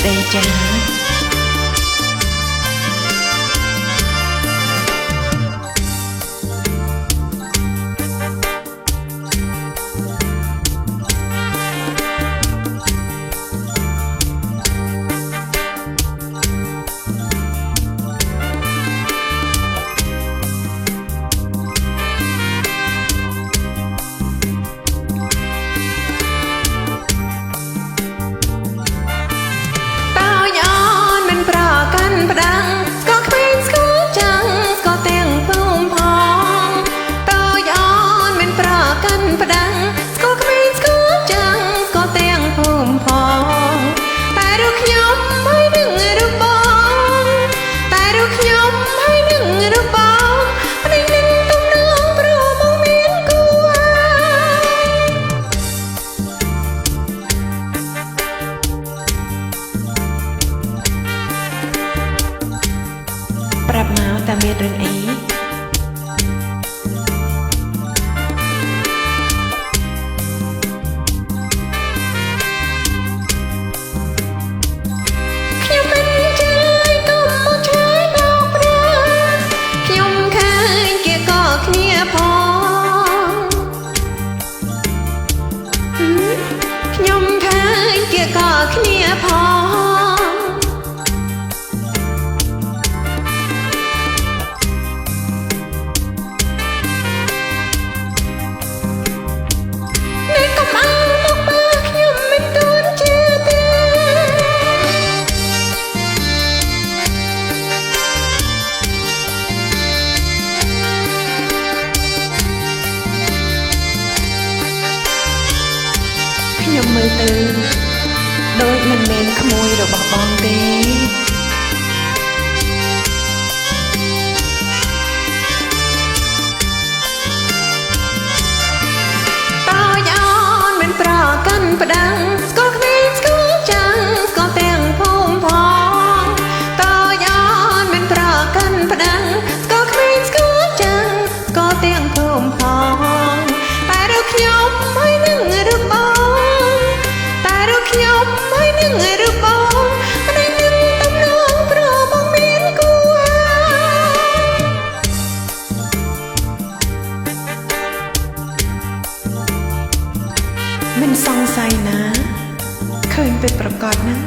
ស្ដីចាប្រាប់មកតើមានរឿងអីខ្ញុំមិនចាយក៏មកឆ្លើយបោកប្រាខ្ញុំឃើញគេក៏គ្នាផងខ្ញុំឃើញគេក៏គ្នាផងខ្ញុំមើលទៅដូចមិនមែនក្មួយរបស់បងទេតើយ៉ានមិនប្រកាន់ផ្ដាំងស្គាល់គ្មានស្គាល់ចាំងស្គាល់ទាំងភូមិផងតើយ៉ានមិនប្រកាន់ផ្ដាំងស្គាល់គ្មានស្គាល់ចាំងស្គាល់ទាំងភូមិផងតែរូបខ្ញុំហើយនឹងរូបបងខ្ញុំហើយនឹងរូបបងប្តីនឹងតំណងព្រោះបងមានគូហើយមិនសង្ស័យណាឃើញពិតប្រកបណាស់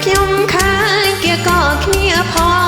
ខ្ញុំឃើញគេក៏គ្នាផង